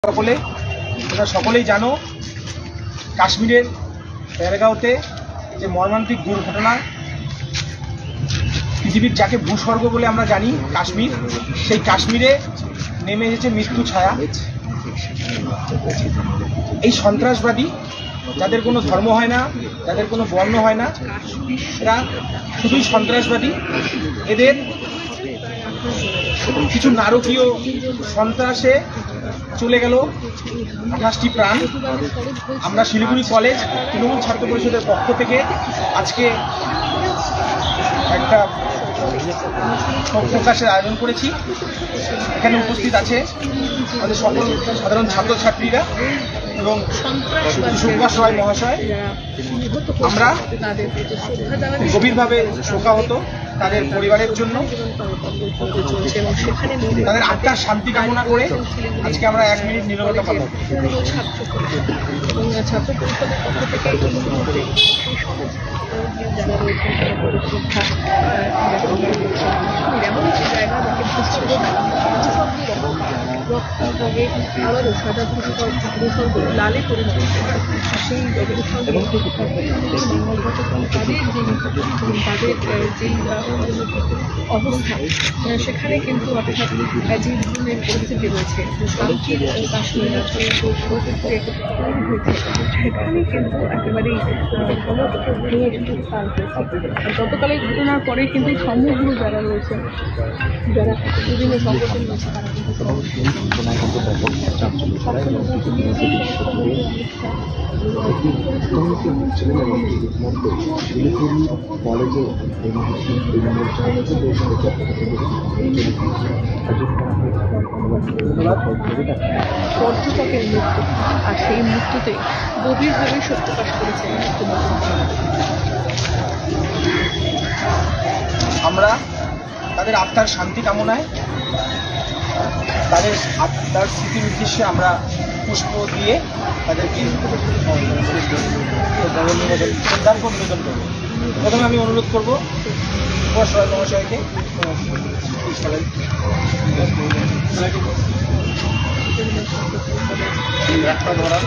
তোমরা সকলেই জানো কাশ্মীরের পেহেলগাঁওতে যে মর্মান্তিক দুর্ঘটনা, পৃথিবীর যাকে ভূস্বর্গ বলে আমরা জানি কাশ্মীর, সেই কাশ্মীরে নেমে এসেছে মৃত্যু ছায়া। এই সন্ত্রাসবাদী, যাদের কোনো ধর্ম হয় না, যাদের কোনো বর্ণ হয় না, এরা শুধুই সন্ত্রাসবাদী। এদের কিছু নারকীয় সন্ত্রাসে চলে গেল 28টি প্রাণ। আমরা শিলিগুড়ি কলেজ তৃণমূল ছাত্র পরিষদের পক্ষ থেকে আজকে একটা শোক প্রকাশের আয়োজন করেছি। এখানে উপস্থিত আছে আমাদের সকল সাধারণ ছাত্রছাত্রীরা এবং সুভাষ রায় মহাশয়। আমরা গভীরভাবে শোকাহত তাদের পরিবারের জন্য, তাদের আত্মার শান্তি কামনা করে আজকে আমরা 1 মিনিট নীরবতা পালন করি। রক্তভাবে আবারও সাদা ভূস্বর্গ লালে পরিণত সেই তাদের যে অবস্থা, সেখানে কিন্তু অর্থাৎ যে ধরনের পরিস্থিতি রয়েছে, কাশ্মীর সেখানে কিন্তু একেবারেই গতকালের ঘটনার পরে কিন্তু সমগ্র যারা রয়েছে, যারা বিভিন্ন সংগঠন রয়েছে, তারা পর্যটকের মৃত্যু, আর সেই মৃত্যুতে গভীরভাবে শোক প্রকাশ করেছে। আমরা তাদের আত্মার শান্তি কামনায়, তাদের আত্মার স্মৃতি নির্দেশে আমরা পুষ্প দিয়ে তাদেরকে নিবেদন করব। প্রথমে আমি অনুরোধ করবো সুভাষ রায় মহাশয়কে একটা ধরার।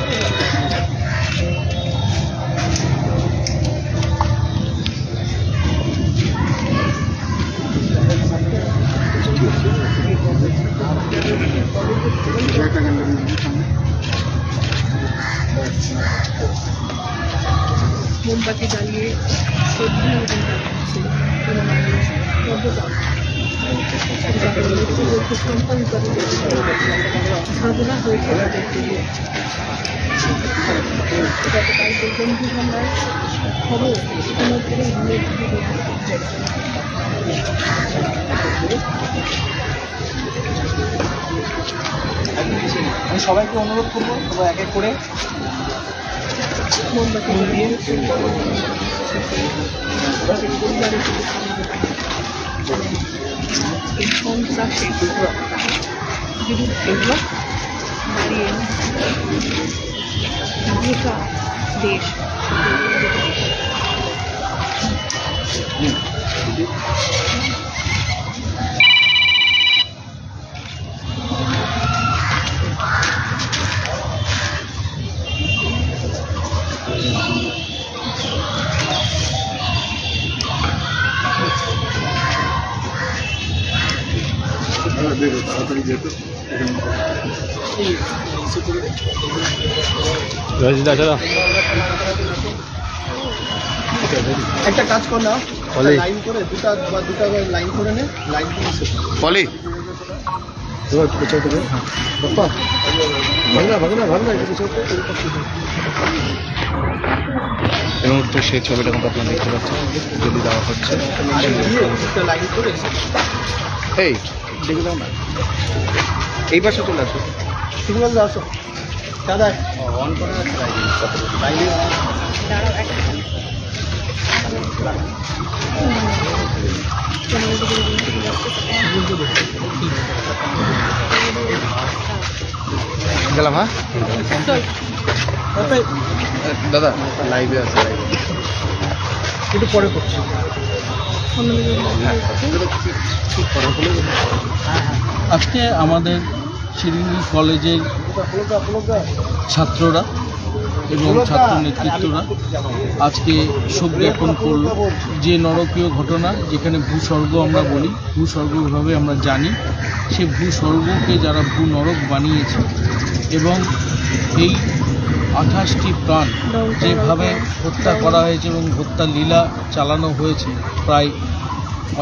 মোমবাতি জ্বালিয়ে শ্রদ্ধা সাধনা হয়েছে গতকাল বন্ধু হামলার খবর ইতিমধ্যে আমি সবাইকে অনুরোধ করবো সবাই এক এক করে মোমবাতি দিয়ে সন্ত্রাসের বিরুদ্ধে দাঁড়িয়ে গোটা দেশ একটা কাজ কর না, লাইন করে দুটা লাইন করে নে, লাইন করে এবং তো সেই ছবিটা কিন্তু আপনারা দেখতে পাচ্ছেন, যদি দেওয়া হচ্ছে লাইন করে এই দেখে দাও না, এই পাশে চলে আসো, ঠিক আছে আসো দাদা অন করে লাইন গেলাম। হ্যাঁ দাদা লাইভে আছে, একটু পরে করছি। আজকে আমাদের শিলিগুড়ি কলেজের ছাত্ররা এবং ছাত্র নেতৃত্বরা আজকে শোক জ্ঞাপন করল। যে নরকীয় ঘটনা, যেখানে ভূস্বর্গ আমরা বলি, ভূস্বর্গভাবে আমরা জানি, সে ভূস্বর্গকে যারা ভূনরক বানিয়েছে এবং এই 28টি প্রাণ যেভাবে হত্যা করা হয়েছে এবং হত্যা লীলা চালানো হয়েছে প্রায়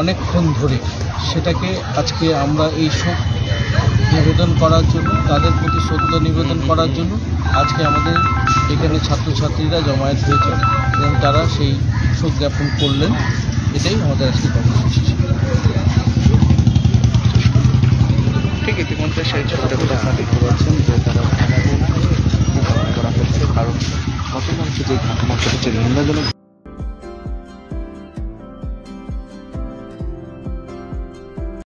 অনেকক্ষণ ধরে, সেটাকে আজকে আমরা এই শোক নিবেদন করার জন্য, তাদের প্রতি শ্রদ্ধা নিবেদন করার জন্য আজকে আমাদের এখানে ছাত্রছাত্রীরা জমায়েত হয়েছে এবং তারা সেই শোক জ্ঞাপন করলেন। এটাই আমাদের আজকে কর্মসূচি ছিল। ঠিক ইতিমধ্যে সেই ছবিটা আপনারা দেখতে পাচ্ছেন যে তারা করা হচ্ছে, কারণ গতকালকে যে ঘটনা ঘটেছে নিন্দাজনক।